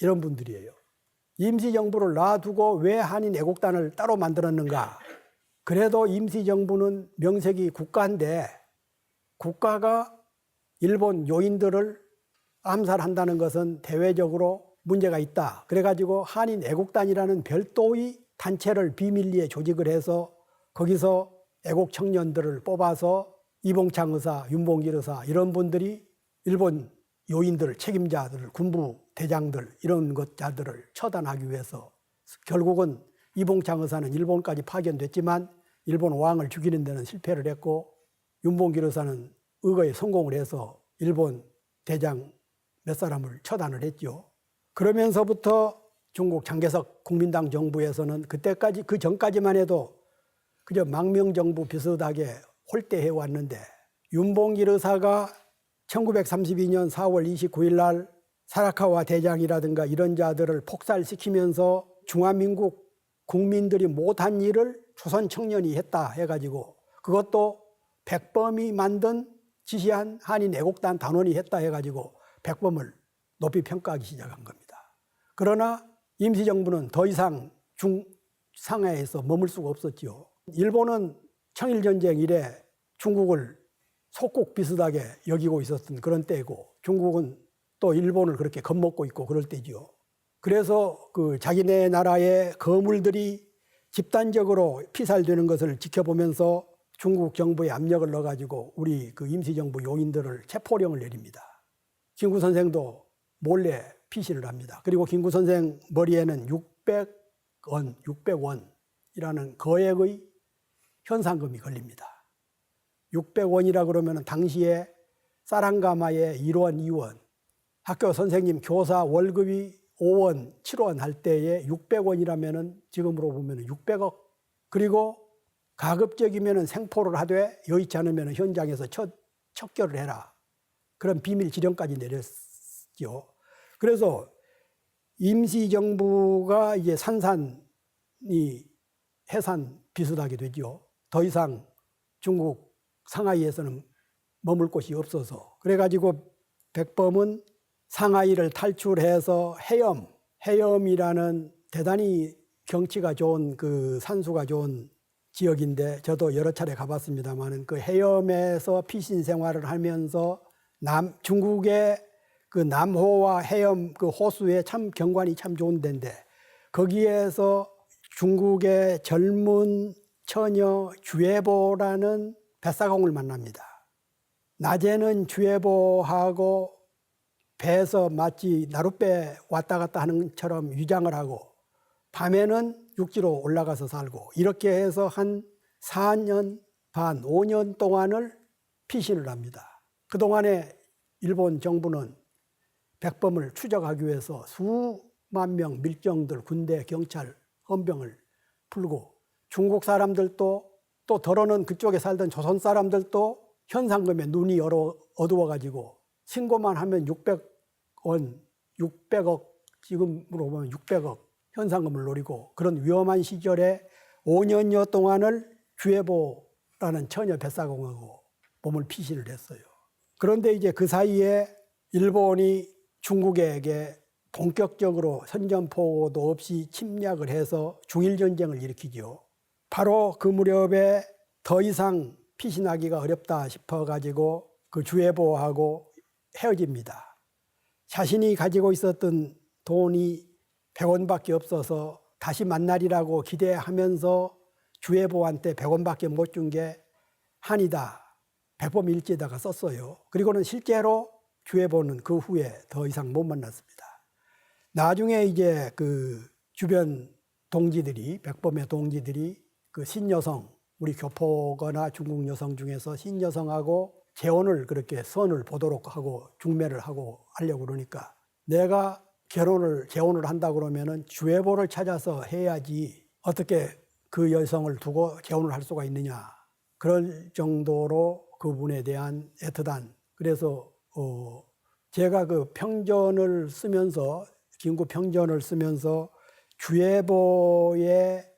이런 분들이에요. 임시정부를 놔두고 왜 한인애국단을 따로 만들었는가? 그래도 임시정부는 명색이 국가인데 국가가 일본 요인들을 암살한다는 것은 대외적으로 문제가 있다. 그래가지고 한인애국단이라는 별도의 단체를 비밀리에 조직을 해서 거기서 애국 청년들을 뽑아서 이봉창 의사, 윤봉길 의사 이런 분들이 일본 요인들, 책임자들, 군부 대장들 이런 것자들을 처단하기 위해서 결국은 이봉창 의사는 일본까지 파견됐지만 일본 왕을 죽이는 데는 실패를 했고, 윤봉길 의사는 의거에 성공을 해서 일본 대장 몇 사람을 처단을 했죠. 그러면서부터 중국 장개석 국민당 정부에서는 그때까지, 그 전까지만 해도 그저 망명정부 비슷하게 홀대해 왔는데, 윤봉길 의사가 1932년 4월 29일 날 사라카와 대장이라든가 이런 자들을 폭살시키면서 중화민국 국민들이 못한 일을 조선 청년이 했다 해가지고, 그것도 백범이 만든 지시한 한인애국단 단원이 했다 해가지고 백범을 높이 평가하기 시작한 겁니다. 그러나 임시정부는 더 이상 상하에서 머물 수가 없었지요. 일본은 청일전쟁 이래 중국을 속국 비슷하게 여기고 있었던 그런 때고, 중국은 또 일본을 그렇게 겁먹고 있고 그럴 때지요. 그래서 그 자기네 나라의 거물들이 집단적으로 피살되는 것을 지켜보면서 중국 정부에 압력을 넣어가지고 우리 그 임시정부 요인들을 체포령을 내립니다. 김구 선생도 몰래 피신을 합니다. 그리고 김구 선생 머리에는 600원이라는 거액의 현상금이 걸립니다. 600원이라 그러면 당시에 사랑가마의 1원, 2원, 학교 선생님 교사 월급이 5원, 7원 할 때에 600원이라면 지금으로 보면 600억. 그리고 가급적이면 생포를 하되 여의치 않으면 현장에서 척결을 해라. 그런 비밀 지령까지 내렸죠. 그래서 임시정부가 이제 산산이 해산 비슷하게 되죠. 더 이상 중국 상하이에서는 머물 곳이 없어서. 그래가지고 백범은 상하이를 탈출해서 해염이라는 대단히 경치가 좋은 그 산수가 좋은 지역인데, 저도 여러 차례 가봤습니다만 그 해염에서 피신 생활을 하면서 중국의 그 남호와 해염 그 호수에 참 경관이 참 좋은 데인데, 거기에서 중국의 젊은 처녀 주애보라는 뱃사공을 만납니다. 낮에는 주애보하고 배에서 마치 나룻배 왔다 갔다 하는 것처럼 위장을 하고, 밤에는 육지로 올라가서 살고 이렇게 해서 한 4년 반, 5년 동안을 피신을 합니다. 그동안에 일본 정부는 백범을 추적하기 위해서 수만 명 밀정들, 군대, 경찰, 헌병을 풀고 중국 사람들도 또 더러는 그쪽에 살던 조선 사람들도 현상금에 눈이 어두워가지고 신고만 하면 600원, 600억, 지금으로 보면 600억 현상금을 노리고 그런 위험한 시절에 5년여 동안을 주해보라는 처녀 뱃사공하고 몸을 피신을 했어요. 그런데 이제 그 사이에 일본이 중국에게 본격적으로 선전포고도 없이 침략을 해서 중일전쟁을 일으키죠. 바로 그 무렵에 더 이상 피신하기가 어렵다 싶어가지고 그 주해보하고 헤어집니다. 자신이 가지고 있었던 돈이 100원밖에 없어서 다시 만나리라고 기대하면서 주해보한테 100원밖에 못 준 게 한이다. 백범 일지에다가 썼어요. 그리고는 실제로 주해보는 그 후에 더 이상 못 만났습니다. 나중에 이제 그 주변 동지들이, 백범의 동지들이 그 신여성, 우리 교포거나 중국 여성 중에서 신여성하고 재혼을 그렇게 선을 보도록 하고 중매를 하고 하려고 그러니까 내가 재혼을 한다 그러면은 주해보를 찾아서 해야지 어떻게 그 여성을 두고 재혼을 할 수가 있느냐. 그럴 정도로 그분에 대한 애틋한. 그래서 제가 그 평전을 쓰면서 김구 평전을 쓰면서 주해보의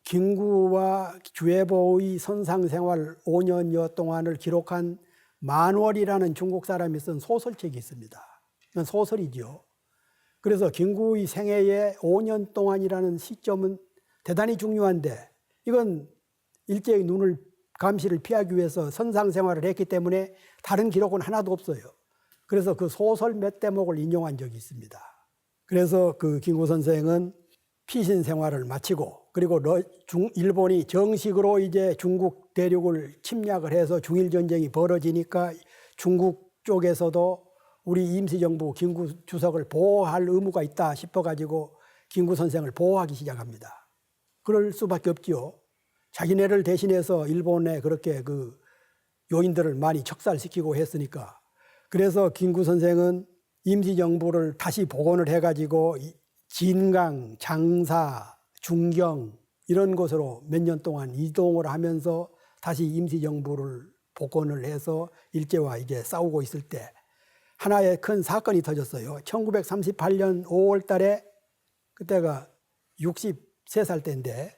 김구와 주해보의 선상생활 5년여 동안을 기록한 만월이라는 중국 사람이 쓴 소설책이 있습니다. 이건 소설이죠. 그래서 김구의 생애의 5년 동안이라는 시점은 대단히 중요한데 이건 일제의 눈을 감시를 피하기 위해서 선상생활을 했기 때문에 다른 기록은 하나도 없어요. 그래서 그 소설 몇 대목을 인용한 적이 있습니다. 그래서 그 김구 선생은 피신 생활을 마치고 그리고 일본이 정식으로 이제 중국 대륙을 침략을 해서 중일전쟁이 벌어지니까 중국 쪽에서도 우리 임시정부 김구 주석을 보호할 의무가 있다 싶어가지고 김구 선생을 보호하기 시작합니다. 그럴 수밖에 없지요. 자기네를 대신해서 일본에 그렇게 그 요인들을 많이 척살시키고 했으니까. 그래서 김구 선생은 임시정부를 다시 복원을 해가지고 진강, 장사, 중경 이런 곳으로 몇 년 동안 이동을 하면서 다시 임시정부를 복원을 해서 일제와 이제 싸우고 있을 때 하나의 큰 사건이 터졌어요. 1938년 5월 달에 그때가 63살 때인데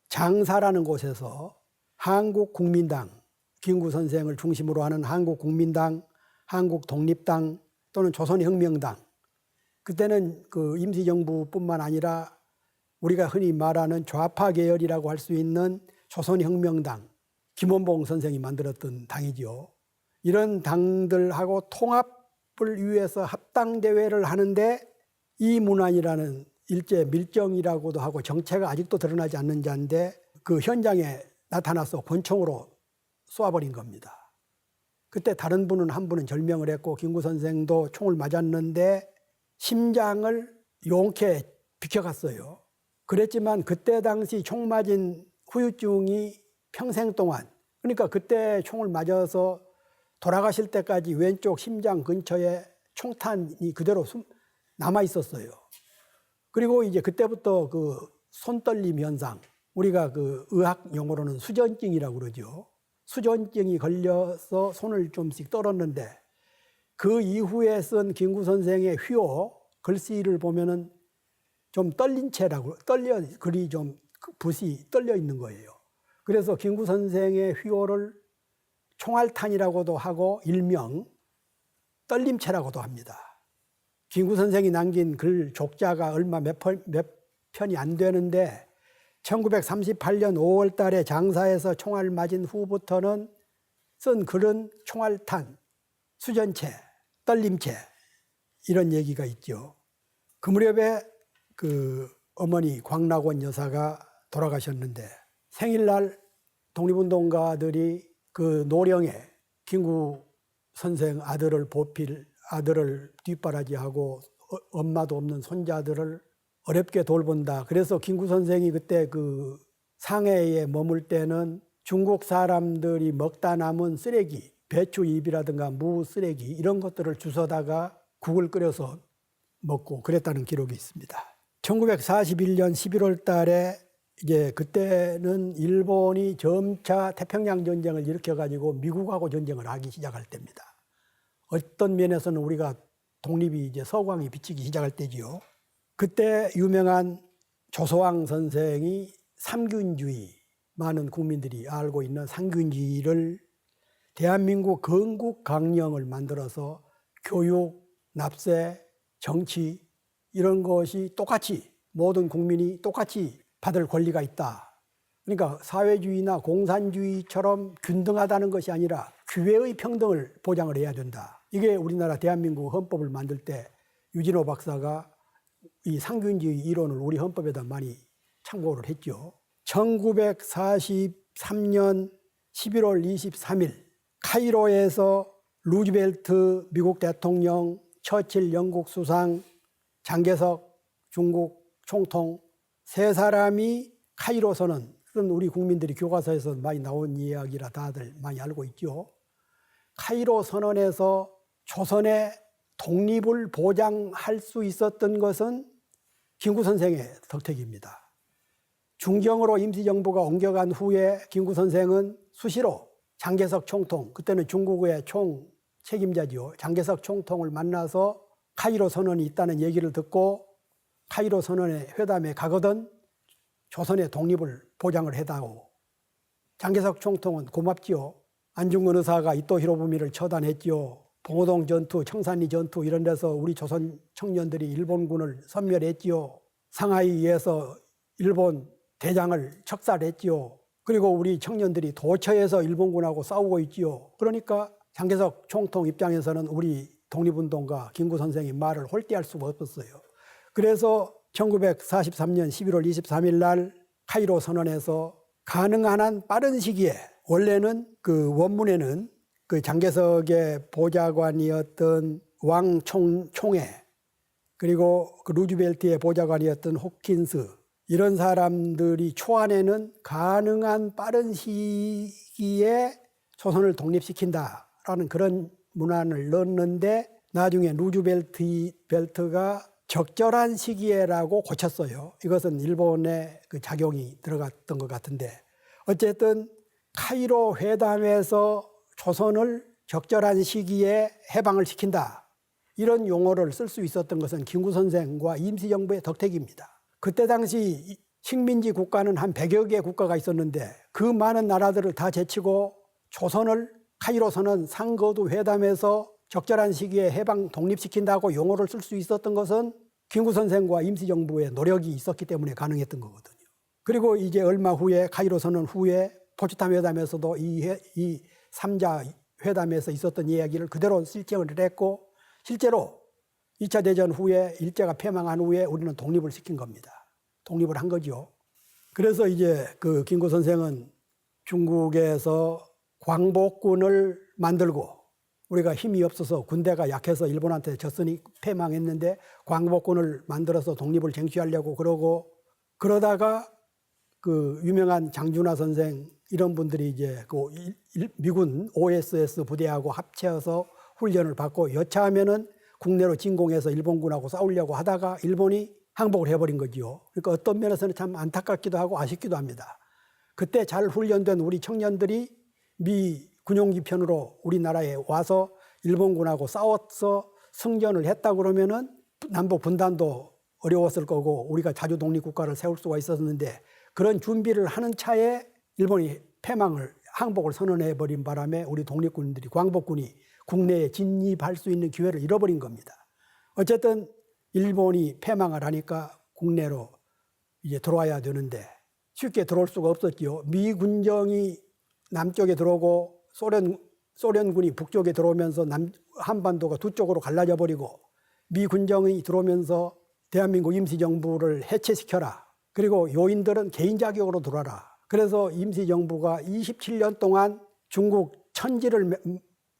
장사라는 곳에서 한국국민당, 김구 선생을 중심으로 하는 한국국민당, 한국독립당 또는 조선혁명당 그때는 그 임시정부뿐만 아니라 우리가 흔히 말하는 좌파 계열이라고 할 수 있는 조선혁명당, 김원봉 선생이 만들었던 당이죠. 이런 당들하고 통합을 위해서 합당대회를 하는데 이문안이라는 일제 밀정이라고도 하고 정체가 아직도 드러나지 않는 자인데 그 현장에 나타나서 권총으로 쏘아버린 겁니다. 그때 다른 분은 한 분은 절명을 했고 김구 선생도 총을 맞았는데 심장을 용케 비켜갔어요. 그랬지만 그때 당시 총 맞은 후유증이 평생 동안 그러니까 그때 총을 맞아서 돌아가실 때까지 왼쪽 심장 근처에 총탄이 그대로 남아 있었어요. 그리고 이제 그때부터 그 손떨림 현상, 우리가 그 의학 용어로는 수전증이라고 그러죠. 수전증이 걸려서 손을 좀씩 떨었는데 그 이후에 쓴 김구 선생의 휘호 글씨를 보면은 좀 떨린 채라고 글이 좀 붓이 떨려 있는 거예요. 그래서 김구 선생의 휘호를 총알탄이라고도 하고 일명 떨림체라고도 합니다. 김구 선생이 남긴 글 족자가 얼마 몇 편이 안 되는데 1938년 5월 달에 장사에서 총알 맞은 후부터는 쓴 글은 총알탄, 수전체, 떨림체 이런 얘기가 있죠. 그 무렵에 그 어머니 광락원 여사가 돌아가셨는데 생일날 독립운동가들이 그 노령에 김구 선생 아들을 보필 아들을 뒷바라지하고 엄마도 없는 손자들을 어렵게 돌본다. 그래서 김구 선생이 그때 그 상해에 머물 때는 중국 사람들이 먹다 남은 쓰레기, 배추잎이라든가 무 쓰레기 이런 것들을 주워다가 국을 끓여서 먹고 그랬다는 기록이 있습니다. 1941년 11월 달에 이제 그때는 일본이 점차 태평양 전쟁을 일으켜가지고 미국하고 전쟁을 하기 시작할 때입니다. 어떤 면에서는 우리가 독립이 이제 서광이 비치기 시작할 때지요. 그때 유명한 조소왕 선생이 삼균주의, 많은 국민들이 알고 있는 삼균주의를 대한민국 건국 강령을 만들어서 교육, 납세, 정치 이런 것이 똑같이 모든 국민이 똑같이 받을 권리가 있다. 그러니까 사회주의나 공산주의처럼 균등하다는 것이 아니라 기회의 평등을 보장을 해야 된다. 이게 우리나라 대한민국 헌법을 만들 때 유진호 박사가 이 상균주의 이론을 우리 헌법에다 많이 참고를 했죠. 1943년 11월 23일 카이로에서 루즈벨트 미국 대통령, 처칠 영국 수상, 장개석 중국 총통 세 사람이 카이로 선언, 그건 우리 국민들이 교과서에서 많이 나온 이야기라 다들 많이 알고 있죠. 카이로 선언에서 조선의 독립을 보장할 수 있었던 것은 김구 선생의 덕택입니다. 중경으로 임시정부가 옮겨간 후에 김구 선생은 수시로 장개석 총통, 그때는 중국의 총 책임자지요. 장개석 총통을 만나서 카이로 선언이 있다는 얘기를 듣고 카이로 선언의 회담에 가거든 조선의 독립을 보장을 해다오. 장개석 총통은 고맙지요. 안중근 의사가 이토 히로부미를 처단했지요. 봉오동 전투, 청산리 전투 이런 데서 우리 조선 청년들이 일본군을 섬멸했지요. 상하이에서 일본 대장을 척살했지요. 그리고 우리 청년들이 도처에서 일본군하고 싸우고 있지요. 그러니까 장개석 총통 입장에서는 우리 독립운동가 김구 선생의 말을 홀대할 수가 없었어요. 그래서 1943년 11월 23일 날 카이로 선언에서 가능한 한 빠른 시기에, 원래는 그 원문에는 그 장개석의 보좌관이었던 왕 총회, 그리고 그 루즈벨트의 보좌관이었던 호킨스, 이런 사람들이 초안에는 가능한 빠른 시기에 조선을 독립시킨다라는 그런 문안을 넣었는데 나중에 루즈벨트가 적절한 시기에라고 고쳤어요. 이것은 일본의 그 작용이 들어갔던 것 같은데, 어쨌든 카이로 회담에서 조선을 적절한 시기에 해방을 시킨다, 이런 용어를 쓸 수 있었던 것은 김구 선생과 임시정부의 덕택입니다. 그때 당시 식민지 국가는 한 100여 개 국가가 있었는데 그 많은 나라들을 다 제치고 조선을 카이로 선언 상거두 회담에서 적절한 시기에 해방 독립시킨다고 용어를 쓸 수 있었던 것은 김구 선생과 임시정부의 노력이 있었기 때문에 가능했던 거거든요. 그리고 이제 얼마 후에 카이로 선언 후에 포츠담 회담에서도 이 3자 회담에서 있었던 이야기를 그대로 실정을 했고, 실제로 2차 대전 후에 일제가 패망한 후에 우리는 독립을 시킨 겁니다. 독립을 한 거죠. 그래서 이제 그 김구 선생은 중국에서 광복군을 만들고, 우리가 힘이 없어서 군대가 약해서 일본한테 졌으니 패망했는데 광복군을 만들어서 독립을 쟁취하려고 그러다가 그 유명한 장준하 선생 이런 분들이 이제 그 미군 OSS 부대하고 합쳐서 훈련을 받고 여차하면은 국내로 진공해서 일본군하고 싸우려고 하다가 일본이 항복을 해버린 거지요. 그러니까 어떤 면에서는 참 안타깝기도 하고 아쉽기도 합니다. 그때 잘 훈련된 우리 청년들이 미 군용기 편으로 우리나라에 와서 일본군하고 싸워서 승전을 했다 그러면은 남북 분단도 어려웠을 거고 우리가 자주 독립국가를 세울 수가 있었는데, 그런 준비를 하는 차에 일본이 항복을 선언해 버린 바람에 우리 독립군들이, 광복군이 국내에 진입할 수 있는 기회를 잃어버린 겁니다. 어쨌든 일본이 패망을 하니까 국내로 이제 들어와야 되는데 쉽게 들어올 수가 없었지요. 미 군정이 남쪽에 들어오고 소련군이 북쪽에 들어오면서 한반도가 두 쪽으로 갈라져 버리고, 미 군정이 들어오면서 대한민국 임시정부를 해체시켜라. 그리고 요인들은 개인 자격으로 들어와라. 그래서 임시정부가 27년 동안 중국 천지를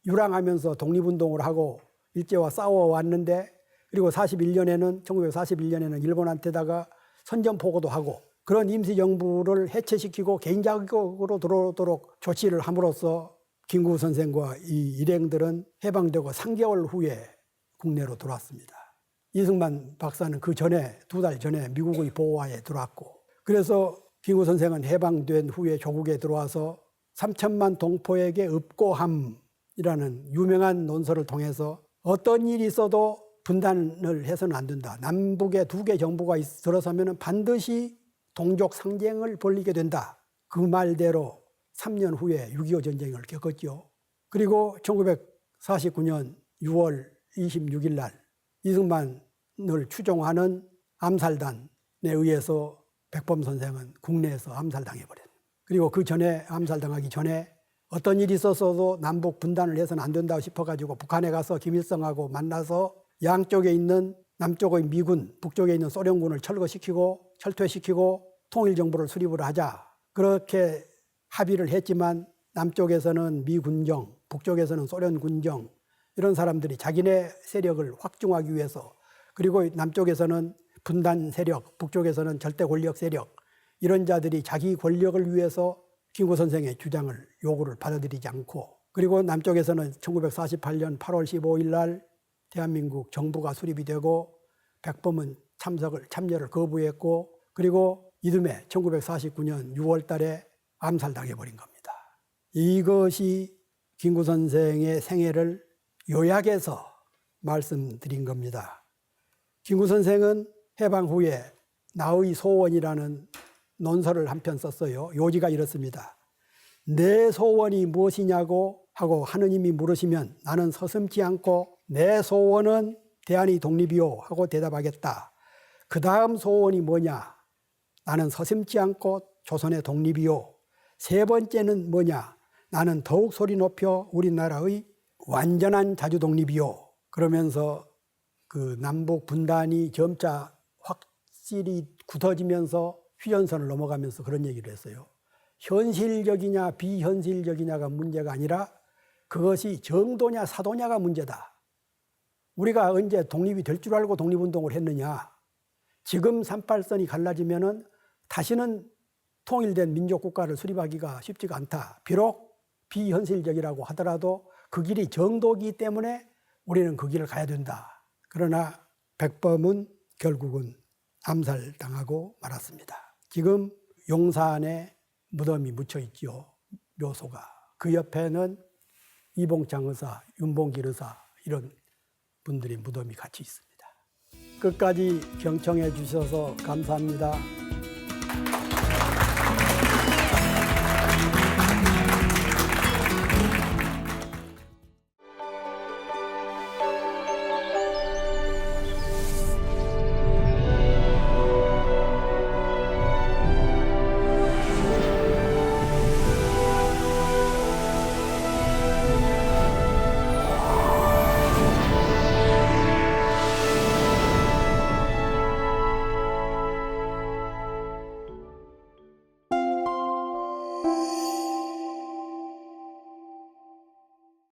유랑하면서 독립운동을 하고 일제와 싸워왔는데 그리고 1941년에는 일본한테다가 선전포고도 하고 그런 임시정부를 해체시키고 개인 자격으로 들어오도록 조치를 함으로써 김구 선생과 이 일행들은 해방되고 3개월 후에 국내로 들어왔습니다. 이승만 박사는 그 전에 2달 전에 미국의 보호하에 들어왔고 그래서 김구 선생은 해방된 후에 조국에 들어와서 3천만 동포에게 읍고함이라는 유명한 논설을 통해서 어떤 일이 있어도 분단을 해서는 안 된다. 남북에 2개 정부가 들어서면 반드시 동족 상쟁을 벌이게 된다. 그 말대로 3년 후에 6.25 전쟁을 겪었죠. 그리고 1949년 6월 26일 날 이승만을 추종하는 암살단에 의해서 백범 선생은 국내에서 암살당해버렸습니다. 그리고 그 전에 암살당하기 전에 어떤 일이 있었어도 남북 분단을 해서는 안 된다고 싶어가지고 북한에 가서 김일성하고 만나서 양쪽에 있는 남쪽의 미군, 북쪽에 있는 소련군을 철퇴시키고 통일정부를 수립을 하자. 그렇게 합의를 했지만 남쪽에서는 미군정, 북쪽에서는 소련군정 이런 사람들이 자기네 세력을 확충하기 위해서 그리고 남쪽에서는 분단 세력, 북쪽에서는 절대 권력 세력 이런 자들이 자기 권력을 위해서 김구 선생의 주장을 요구를 받아들이지 않고 그리고 남쪽에서는 1948년 8월 15일 날 대한민국 정부가 수립이 되고 백범은 참여를 거부했고 그리고 이듬해 1949년 6월 달에 암살당해버린 겁니다. 이것이 김구 선생의 생애를 요약해서 말씀드린 겁니다. 김구 선생은 해방 후에 나의 소원이라는 논설을 한 편 썼어요. 요지가 이렇습니다. 내 소원이 무엇이냐고 하고 하느님이 물으시면 나는 서슴지 않고 내 소원은 대한이 독립이요 하고 대답하겠다. 그 다음 소원이 뭐냐? 나는 서슴지 않고 조선의 독립이요. 세 번째는 뭐냐? 나는 더욱 소리 높여 우리나라의 완전한 자주 독립이요. 그러면서 그 남북 분단이 점차 확실히 굳어지면서 휴전선을 넘어가면서 그런 얘기를 했어요. 현실적이냐 비현실적이냐가 문제가 아니라 그것이 정도냐 사도냐가 문제다. 우리가 언제 독립이 될 줄 알고 독립운동을 했느냐. 지금 38선이 갈라지면은 다시는 통일된 민족국가를 수립하기가 쉽지가 않다. 비록 비현실적이라고 하더라도 그 길이 정도이기 때문에 우리는 그 길을 가야 된다. 그러나 백범은 결국은 암살당하고 말았습니다. 지금 용산에 무덤이 묻혀 있죠. 묘소가. 그 옆에는 이봉창 의사, 윤봉길 의사 이런 분들의 무덤이 같이 있습니다. 끝까지 경청해 주셔서 감사합니다.